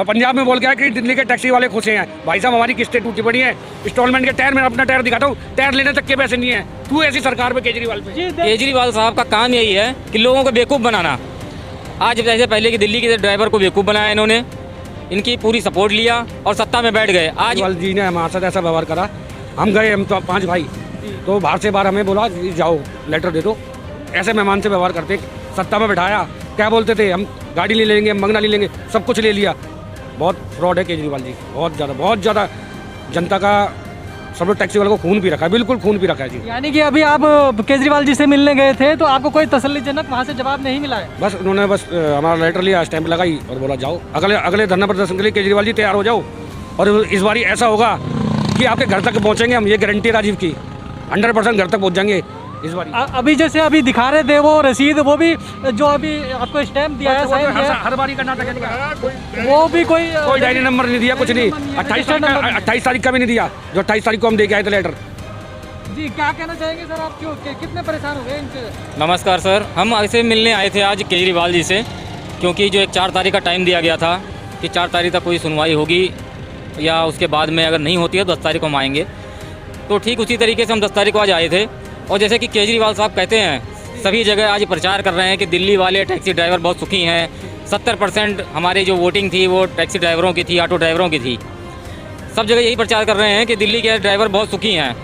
और पंजाब में बोल गया कि दिल्ली के टैक्सी वाले खुश हैं। भाई साहब हमारी किस्तें टूटी पड़ी हैं, इंस्टॉलमेंट के टायर, मैं अपना टायर दिखाता हूँ, टायर लेने तक के पैसे नहीं है। तू ऐसी सरकार पे केजरीवाल पे। केजरीवाल साहब का काम यही है कि लोगों को बेवकूफ़ बनाना। आज जैसे पहले की दिल्ली के ड्राइवर को बेवकूफ़ बनाया इन्होंने, इनकी पूरी सपोर्ट लिया और सत्ता में बैठ गए। आज केजरीवाल जी ने हमारे साथ ऐसा व्यवहार करा, हम गए, हम तो 5 भाई, तो बाहर से बाहर हमें बोला जाओ लेटर दे दो। ऐसे मेहमान से व्यवहार करते, सत्ता में बैठाया, क्या बोलते थे हम गाड़ी ले लेंगे, हम मंगना ले लेंगे, सब कुछ ले लिया। बहुत फ्रॉड है केजरीवाल जी, बहुत ज़्यादा जनता का, सब लोग टैक्सी वालों को खून पी रखा है, बिल्कुल खून पी रखा है जी। यानी कि अभी आप केजरीवाल जी से मिलने गए थे तो आपको कोई तसल्लीजनक वहाँ से जवाब नहीं मिला है? बस उन्होंने हमारा लेटर लिया, स्टैंप लगाई और बोला जाओ अगले धरना प्रदर्शन के लिए केजरीवाल जी तैयार हो जाओ। और इस बार ऐसा होगा कि आपके घर तक पहुँचेंगे हम, ये गारंटी है राजीव की, 100% घर तक पहुँच जाएंगे इस बार। अभी जैसे अभी दिखा रहे थे वो रसीद, वो भी जो अभी आपको स्टैम्प दिया है, साइन किया है, हर बारी करना था, वो भी कोई डायरी नंबर नहीं दिया, कुछ नहीं। 28 तारीख का भी नहीं दिया, जो 28 तारीख को हम दे के आए थे लेटर। जी क्या कहना चाहेंगे सर, आप क्यों कितने परेशान हो गए इनसे? नमस्कार सर, हम ऐसे मिलने आए थे आज केजरीवाल जी से, क्योंकि जो एक 4 तारीख का टाइम दिया गया था कि 4 तारीख तक कोई सुनवाई होगी या उसके बाद में अगर नहीं होती है तो 10 तारीख को हम आएंगे। तो ठीक उसी तरीके से हम 10 तारीख को आज आए थे। और जैसे कि केजरीवाल साहब कहते हैं, सभी जगह आज प्रचार कर रहे हैं कि दिल्ली वाले टैक्सी ड्राइवर बहुत सुखी हैं, 70% हमारी जो वोटिंग थी वो टैक्सी ड्राइवरों की थी, ऑटो ड्राइवरों की थी। सब जगह यही प्रचार कर रहे हैं कि दिल्ली के ड्राइवर बहुत सुखी हैं,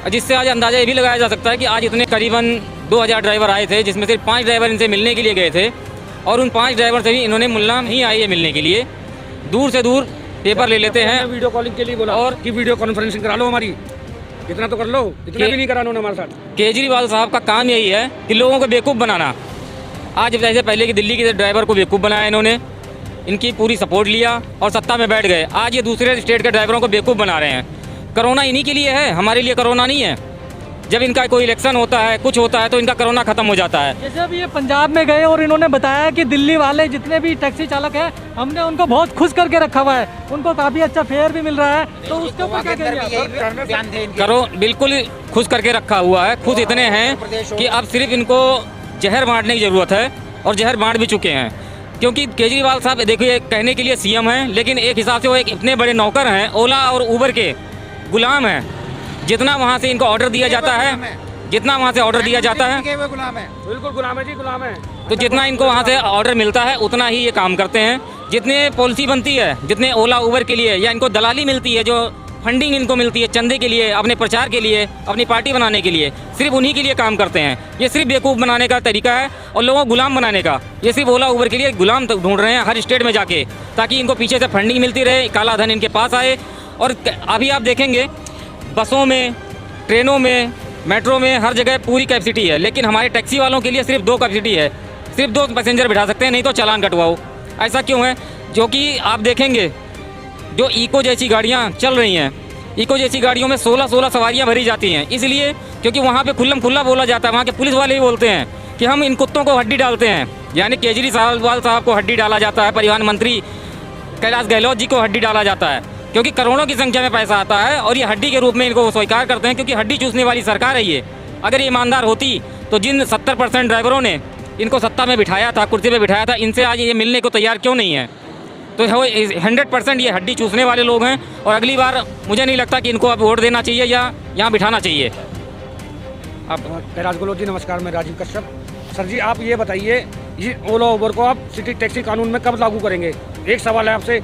जिससे आज अंदाज़ा ये भी लगाया जा सकता है कि आज इतने करीबन 2000 ड्राइवर आए थे, जिसमें सिर्फ 5 ड्राइवर इनसे मिलने के लिए गए थे। और उन 5 ड्राइवर से भी इन्होंने मुल्ला नहीं आए ये मिलने के लिए, दूर से दूर पेपर ले लेते हैं। वीडियो कॉलिंग के लिए बोला और कि वीडियो कॉन्फ्रेंसिंग करा लो हमारी, इतना तो कर लो, इतना भी नहीं करा उन्होंने हमारे साथ। केजरीवाल साहब का काम यही है कि लोगों को बेवकूफ़ बनाना। आज जैसे पहले की दिल्ली के ड्राइवर को बेवकूफ़ बनाया इन्होंने, इनकी पूरी सपोर्ट लिया और सत्ता में बैठ गए। आज ये दूसरे स्टेट के ड्राइवरों को बेवकूफ़ बना रहे हैं। कोरोना इन्हीं के लिए है, हमारे लिए कोरोना नहीं है। जब इनका कोई इलेक्शन होता है, कुछ होता है, तो इनका कोरोना खत्म हो जाता है। जैसे अभी ये पंजाब में गए और इन्होंने बताया कि दिल्ली वाले जितने भी टैक्सी चालक हैं, हमने उनको बहुत खुश करके रखा हुआ है, उनको काफ़ी अच्छा फेयर भी मिल रहा है, तो उसके ऊपर क्या कहेंगे? करो, बिल्कुल खुश करके रखा हुआ है। खुश इतने हैं कि अब सिर्फ इनको जहर बांटने की ज़रूरत है, और जहर बांट भी चुके हैं। क्योंकि केजरीवाल साहब देखिए कहने के लिए सीएम हैं, लेकिन एक हिसाब से वो एक इतने बड़े नौकर हैं, ओला और उबर के गुलाम हैं। जितना वहाँ से इनको ऑर्डर दिया जाता है, जितना वहाँ से ऑर्डर दिया जाता है, बिल्कुल गुलाम है जी, गुलाम है। तो जितना इनको वहाँ से ऑर्डर मिलता है उतना ही ये काम करते हैं। जितने पॉलिसी बनती है, जितने ओला उबर के लिए या इनको दलाली मिलती है, जो फंडिंग इनको मिलती है चंदे के लिए, अपने प्रचार के लिए, अपनी पार्टी बनाने के लिए, सिर्फ उन्हीं के लिए काम करते हैं। ये सिर्फ बेवकूफ़ बनाने का तरीका है और लोगों को गुलाम बनाने का। ये सिर्फ ओला उबर के लिए गुलाम ढूंढ रहे हैं हर स्टेट में जाके, ताकि इनको पीछे से फंडिंग मिलती रहे, काला धन इनके पास आए। और अभी आप देखेंगे बसों में, ट्रेनों में, मेट्रो में, हर जगह पूरी कैपेसिटी है, लेकिन हमारे टैक्सी वालों के लिए सिर्फ 2 कैपेसिटी है, सिर्फ 2 पैसेंजर बिठा सकते हैं, नहीं तो चालान कटवाओ। ऐसा क्यों है? जो कि आप देखेंगे जो इको जैसी गाड़ियाँ चल रही हैं, इको जैसी गाड़ियों में 16 सवारियाँ भरी जाती हैं, इसलिए क्योंकि वहाँ पे खुल्लम खुल्ला बोला जाता है। वहाँ के पुलिस वाले ही बोलते हैं कि हम इन कुत्तों को हड्डी डालते हैं, यानी केजरीवाल साहब को हड्डी डाला जाता है, परिवहन मंत्री कैलाश गहलोत जी को हड्डी डाला जाता है, क्योंकि करोड़ों की संख्या में पैसा आता है और ये हड्डी के रूप में इनको स्वीकार करते हैं, क्योंकि हड्डी चूसने वाली सरकार है ये। अगर ये ईमानदार होती तो जिन 70% ड्राइवरों ने इनको सत्ता में बिठाया था, कुर्सी पे बिठाया था, इनसे आज ये मिलने को तैयार क्यों नहीं है? तो 100% ये हड्डी चूसने वाले लोग हैं, और अगली बार मुझे नहीं लगता कि इनको अब वोट देना चाहिए या यहाँ बिठाना चाहिए। आप कैलाश गहलोत जी नमस्कार, मैं राजीव कश्यप। सर जी आप ये बताइए, ये ओला उबर को आप सिटी टैक्सी कानून में कब लागू करेंगे? एक सवाल है आपसे,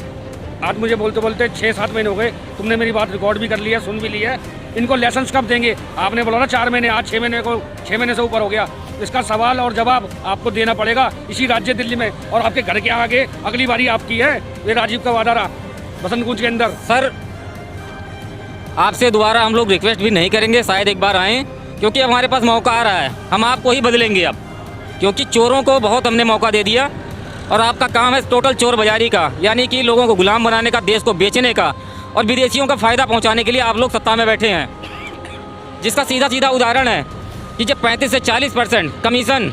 आज मुझे बोलते बोलते 6-7 महीने हो गए, तुमने मेरी बात रिकॉर्ड भी कर ली है, सुन भी ली है। इनको लाइसेंस कब देंगे? आपने बोला ना 4 महीने, आज 6 महीने से ऊपर हो गया। इसका सवाल और जवाब आपको देना पड़ेगा इसी राज्य दिल्ली में, और आपके घर के आगे अगली बारी आपकी है। ये राजीव का वादा रहा बसंत कुंज के अंदर। सर आपसे दोबारा हम लोग रिक्वेस्ट भी नहीं करेंगे, शायद एक बार आएँ, क्योंकि हमारे पास मौका आ रहा है, हम आपको ही बदलेंगे अब, क्योंकि चोरों को बहुत हमने मौका दे दिया। और आपका काम है टोटल चोर बाजारी का, यानी कि लोगों को गुलाम बनाने का, देश को बेचने का, और विदेशियों का फ़ायदा पहुंचाने के लिए आप लोग सत्ता में बैठे हैं। जिसका सीधा उदाहरण है कि जब 35 से 40% कमीशन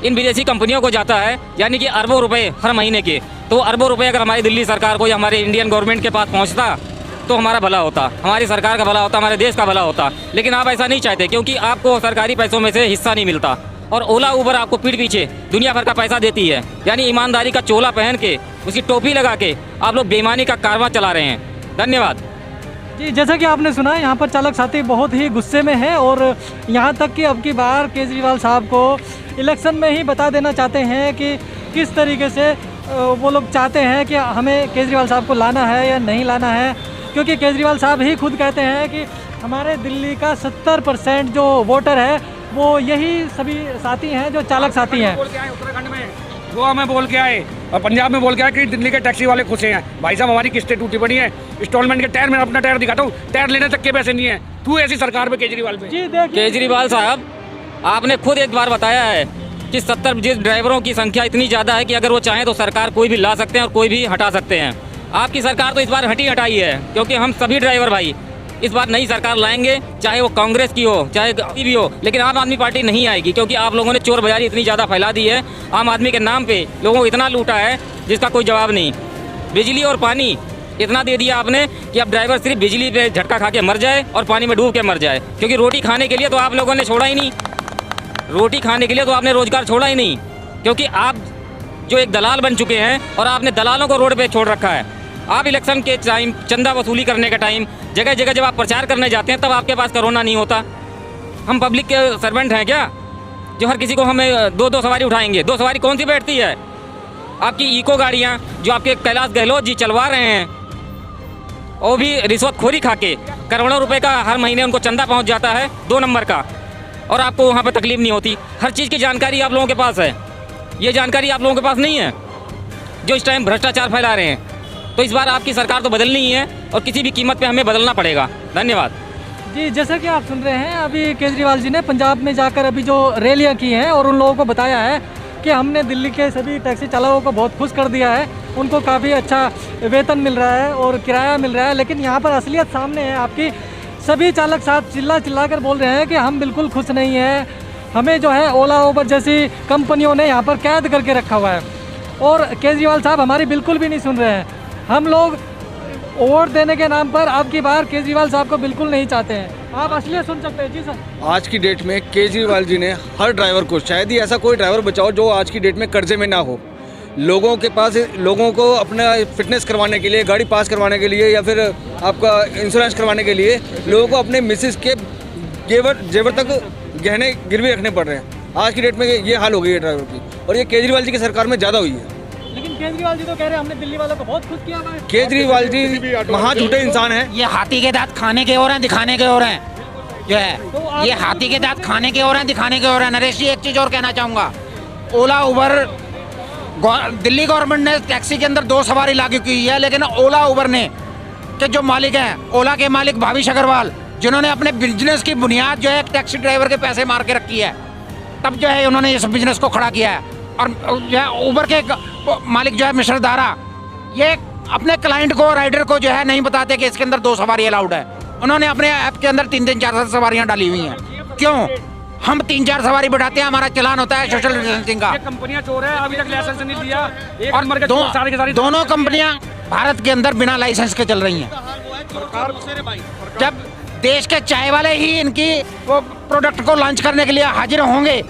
इन विदेशी कंपनियों को जाता है, यानी कि अरबों रुपए हर महीने के, तो अरबों रुपए अगर हमारी दिल्ली सरकार को या हमारे इंडियन गवर्नमेंट के पास पहुँचता तो हमारा भला होता, हमारी सरकार का भला होता, हमारे देश का भला होता। लेकिन आप ऐसा नहीं चाहते, क्योंकि आपको सरकारी पैसों में से हिस्सा नहीं मिलता। और ओला उबर आपको पीठ पीछे दुनिया भर का पैसा देती है। यानी ईमानदारी का चोला पहन के, उसकी टोपी लगा के आप लोग बेईमानी का कारवां चला रहे हैं। धन्यवाद। जी, जैसा कि आपने सुना, यहाँ पर चालक साथी बहुत ही गुस्से में हैं और यहाँ तक कि अब की बार केजरीवाल साहब को इलेक्शन में ही बता देना चाहते हैं कि किस तरीके से वो लोग चाहते हैं कि हमें केजरीवाल साहब को लाना है या नहीं लाना है, क्योंकि केजरीवाल साहब ही खुद कहते हैं कि हमारे दिल्ली का 70% जो वोटर है वो यही सभी साथी हैं जो चालक साथी हैं। उत्तराखंड में, गोवा में बोल के आए और पंजाब में बोल के आए कि दिल्ली के टैक्सी वाले खुश हैं। भाई साहब, हमारी किस्तें टूटी पड़ी हैं, इंस्टॉलमेंट के टायर, मैं अपना टायर दिखाता हूँ, टायर लेने तक के पैसे नहीं है। तू ऐसी सरकार पे केजरीवाल पे। जी देखिए, केजरीवाल साहब, आपने खुद एक बार बताया है कि 70 जिस ड्राइवरों की संख्या इतनी ज़्यादा है कि अगर वो चाहें तो सरकार कोई भी ला सकते हैं और कोई भी हटा सकते हैं। आपकी सरकार तो इस बार हटाई है, क्योंकि हम सभी ड्राइवर भाई इस बार नई सरकार लाएंगे, चाहे वो कांग्रेस की हो चाहे कोई भी हो, लेकिन आम आदमी पार्टी नहीं आएगी, क्योंकि आप लोगों ने चोर बाजारी इतनी ज़्यादा फैला दी है। आम आदमी के नाम पे लोगों को इतना लूटा है जिसका कोई जवाब नहीं। बिजली और पानी इतना दे दिया आपने कि अब ड्राइवर सिर्फ बिजली पे झटका खा के मर जाए और पानी में डूब के मर जाए, क्योंकि रोटी खाने के लिए तो आप लोगों ने छोड़ा ही नहीं। रोटी खाने के लिए तो आपने रोजगार छोड़ा ही नहीं, क्योंकि आप जो एक दलाल बन चुके हैं और आपने दलालों को रोड पे छोड़ रखा है। आप इलेक्शन के टाइम, चंदा वसूली करने का टाइम, जगह जगह जब आप प्रचार करने जाते हैं तब आपके पास कोरोना नहीं होता। हम पब्लिक के सर्वेंट हैं क्या जो हर किसी को हमें 2-2 सवारी उठाएंगे? 2 सवारी कौन सी बैठती है? आपकी इको गाड़ियाँ जो आपके कैलाश गहलोत जी चलवा रहे हैं, वो भी रिश्वतखोरी खा के करोड़ों रुपए का हर महीने उनको चंदा पहुंच जाता है 2 नंबर का, और आपको वहाँ पर तकलीफ नहीं होती। हर चीज़ की जानकारी आप लोगों के पास है, ये जानकारी आप लोगों के पास नहीं है जो इस टाइम भ्रष्टाचार फैला रहे हैं। तो इस बार आपकी सरकार तो बदलनी ही है और किसी भी कीमत पे हमें बदलना पड़ेगा। धन्यवाद। जी, जैसा कि आप सुन रहे हैं, अभी केजरीवाल जी ने पंजाब में जाकर अभी जो रैलियां की हैं और उन लोगों को बताया है कि हमने दिल्ली के सभी टैक्सी चालकों को बहुत खुश कर दिया है, उनको काफ़ी अच्छा वेतन मिल रहा है और किराया मिल रहा है। लेकिन यहाँ पर असलियत सामने है आपकी, सभी चालक साथ चिल्ला कर बोल रहे हैं कि हम बिल्कुल खुश नहीं हैं, हमें जो है ओला उबर जैसी कंपनियों ने यहाँ पर कैद करके रखा हुआ है और केजरीवाल साहब हमारी बिल्कुल भी नहीं सुन रहे हैं। हम लोग वोट देने के नाम पर अब की बार केजरीवाल साहब को बिल्कुल नहीं चाहते हैं। आप असलियत सुन सकते हैं। जी सर, आज की डेट में केजरीवाल जी ने हर ड्राइवर को, शायद ही ऐसा कोई ड्राइवर बचाओ जो आज की डेट में कर्जे में ना हो, लोगों के पास, लोगों को अपना फिटनेस करवाने के लिए, गाड़ी पास करवाने के लिए या फिर आपका इंश्योरेंस करवाने के लिए लोगों को अपने मिसेस के जेवर तक गहने गिरवी रखने पड़ रहे हैं। आज की डेट में ये हाल हो गई है ड्राइवर की, और ये केजरीवाल जी की सरकार में ज़्यादा हुई है। लेकिन केजरीवाल जी तो कह रहे हैं हमने दिल्ली वालों को बहुत खुश किया हुआ है। केजरीवाल जी महा झूठे इंसान हैं। ये हाथी के दांत खाने के और हैं, दिखाने के और हैं जो है, ये हाथी के दांत खाने के और हैं, दिखाने के और हैं। नरेश जी, एक चीज़ और कहना चाहूँगा, ओला उबर, दिल्ली गवर्नमेंट ने टैक्सी के अंदर 2 सवारी लागू की है, लेकिन ओला उबर ने के जो मालिक हैं, ओला के मालिक भाविश अग्रवाल, जिन्होंने अपने बिजनेस की बुनियाद जो है टैक्सी ड्राइवर के पैसे मार के रखी है, तब जो है उन्होंने इस बिजनेस को खड़ा किया है। और जो है उबर के मालिक जो है मिस्टर दारा, ये अपने क्लाइंट को, राइडर को जो है नहीं बताते कि इसके अंदर 2 सवारी अलाउड है। उन्होंने अपने ऐप के अंदर 3-3, 4-4 सवारियां डाली हुई हैं। क्यों? हम 3-4 सवारी बैठाते हैं, हमारा चलान होता है सोशल डिस्टेंसिंग का। कंपनियां चोर है, अभी तक लाइसेंस नहीं दिया। एक और नंबर के चोर सारे के सारे दोनों कंपनियां भारत के अंदर बिना लाइसेंस के चल रही हैं। जब देश के चाय वाले ही इनकी वो प्रोडक्ट को लॉन्च करने के लिए हाजिर होंगे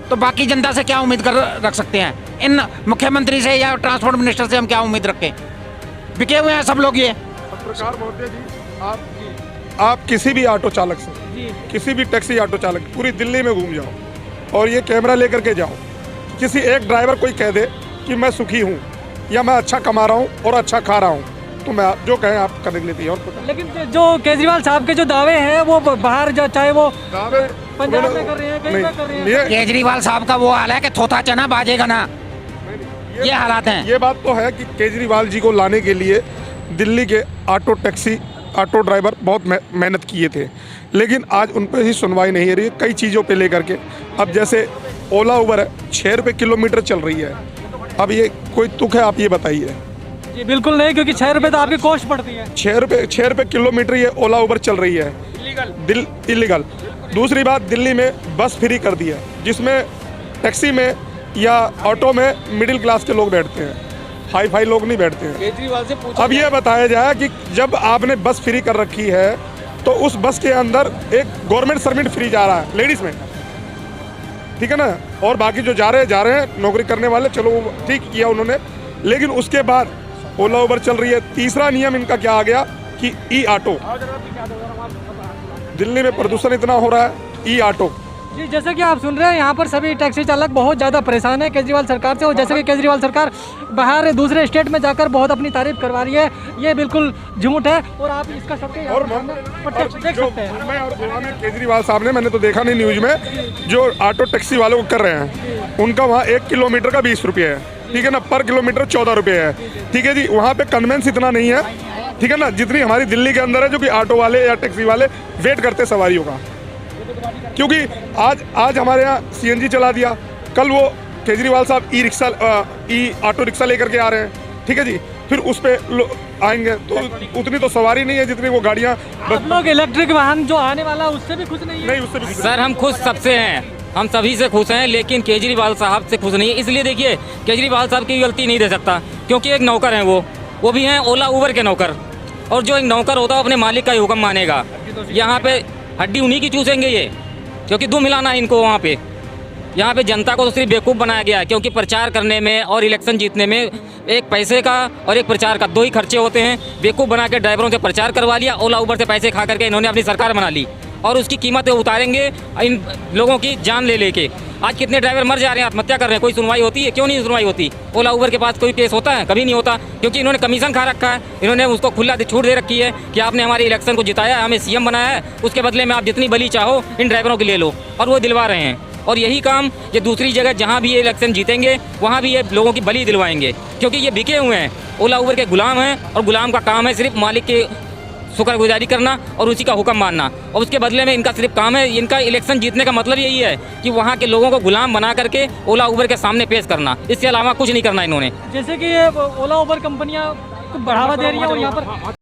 तो बाकी जनता से क्या उम्मीद कर रख सकते हैं? इन मुख्यमंत्री से या ट्रांसपोर्ट मिनिस्टर से हम क्या उम्मीद रखें? बिके हुए हैं सब लोग। ये पत्रकार महोदय जी, आप किसी भी ऑटो चालक से, किसी भी टैक्सी ऑटो चालक पूरी दिल्ली में घूम जाओ और ये कैमरा लेकर के जाओ, किसी एक ड्राइवर कोई कह दे कि मैं सुखी हूँ या मैं अच्छा कमा रहा हूँ और अच्छा खा रहा हूँ, तो मैं जो कहें आप करने के लिए और। लेकिन जो केजरीवाल साहब के जो दावे हैं वो बाहर चाहे वो पंजाब में कर रहे हैं, कहीं पर कर रहे हैं। केजरीवाल साहब का वो हाल है कि थोथा चना बाजेगा ना, ये हालात हैं। ये बात तो है कि केजरीवाल जी को लाने के लिए दिल्ली के ऑटो टैक्सी ऑटो ड्राइवर बहुत मेहनत किए थे, लेकिन आज उन पर ही सुनवाई नहीं हो रही है कई चीज़ों पे लेकर के। अब जैसे ओला उबर है, 6 रुपये किलोमीटर चल रही है। अब ये कोई तुक है? आप ये बताइए। जी बिल्कुल नहीं, क्योंकि 6 रुपये तो आपकी कॉस्ट पड़ती है। 6 रुपये किलोमीटर ये ओला उबर चल रही है, इलीगल। दूसरी बात, दिल्ली में बस फ्री कर दिया, जिसमें टैक्सी में या ऑटो में मिडिल क्लास के लोग बैठते हैं, हाई फाई लोग नहीं बैठते हैं। केजरीवाल से पूछा अब ये बताया जाए कि जब आपने बस फ्री कर रखी है तो उस बस के अंदर एक गवर्नमेंट सर्वेंट फ्री जा रहा है लेडीज़ में, ठीक है ना। और बाकी जो जा रहे हैं नौकरी करने वाले, चलो वो ठीक किया उन्होंने, लेकिन उसके बाद ओला उबर चल रही है। तीसरा नियम इनका क्या आ गया कि ई ऑटो, दिल्ली में प्रदूषण इतना हो रहा है, ई ऑटो। जी, जैसे कि आप सुन रहे हैं यहाँ पर सभी टैक्सी चालक बहुत ज़्यादा परेशान है केजरीवाल सरकार से। और जैसे कि केजरीवाल सरकार बाहर दूसरे स्टेट में जाकर बहुत अपनी तारीफ करवा रही है, ये बिल्कुल झूठ है। और आप इसका सबके और प्रत्यक्ष देख सकते हैं। मैं और गोवा में केजरीवाल साहब ने, मैंने तो देखा नहीं न्यूज में, जो ऑटो टैक्सी वालों को कर रहे हैं उनका वहाँ 1 किलोमीटर का 20 रुपये है, ठीक है ना, पर किलोमीटर 14 रुपये है, ठीक है जी। वहाँ पे कन्वेंस इतना नहीं है, ठीक है ना, जितनी हमारी दिल्ली के अंदर है, जो कि ऑटो वाले या टैक्सी वाले वेट करते सवारियों का। क्योंकि आज हमारे यहाँ सीएनजी चला दिया, कल वो केजरीवाल साहब ई ऑटो रिक्शा लेकर के आ रहे हैं, ठीक है जी, फिर उस पे आएंगे तो उतनी तो सवारी नहीं है जितनी वो गाड़ियाँ। आप लोग इलेक्ट्रिक वाहन जो आने वाला उससे भी खुश नहीं है? नहीं, उससे भी सर हम खुश सबसे हैं, हम सभी से खुश हैं, लेकिन केजरीवाल साहब से खुश नहीं है। इसलिए देखिए, केजरीवाल साहब की गलती नहीं दे सकता, क्योंकि एक नौकर हैं वो भी हैं ओला उबर के नौकर। और जो एक नौकर होता है अपने मालिक का ही हुक्म मानेगा। यहाँ पे हड्डी उन्हीं की चूसेंगे ये, क्योंकि दो मिलाना है इनको वहाँ पे। यहाँ पे जनता को तो सिर्फ बेवकूफ़ बनाया गया है, क्योंकि प्रचार करने में और इलेक्शन जीतने में एक पैसे का और एक प्रचार का 2 ही खर्चे होते हैं। बेवकूफ़ बना के ड्राइवरों से प्रचार करवा लिया, ओला उबर से पैसे खा करके इन्होंने अपनी सरकार बना ली, और उसकी कीमतें उतारेंगे इन लोगों की जान ले लेके। आज कितने ड्राइवर मर जा रहे हैं, आत्महत्या कर रहे हैं, कोई सुनवाई होती है? क्यों नहीं सुनवाई होती? ओला उबर के पास कोई केस होता है? कभी नहीं होता, क्योंकि इन्होंने कमीशन खा रखा है। इन्होंने उसको खुला छूट दे रखी है कि आपने हमारे इलेक्शन को जिताया, हमें सीएम बनाया है, उसके बदले में आप जितनी बली चाहो इन ड्राइवरों की ले लो, और वो दिलवा रहे हैं। और यही काम ये दूसरी जगह जहाँ भी ये इलेक्शन जीतेंगे वहाँ भी ये लोगों की बली दिलवाएंगे, क्योंकि ये बिके हुए हैं, ओला उबर के गुलाम हैं, और गुलाम का काम है सिर्फ मालिक के शुक्रगुजारी करना और उसी का हुक्म मानना। और उसके बदले में इनका सिर्फ काम है, इनका इलेक्शन जीतने का मतलब यही है कि वहाँ के लोगों को गुलाम बना करके ओला उबर के सामने पेश करना, इसके अलावा कुछ नहीं करना इन्होंने। जैसे कि ये ओला उबर कंपनियां को बढ़ावा दे रही है और यहाँ पर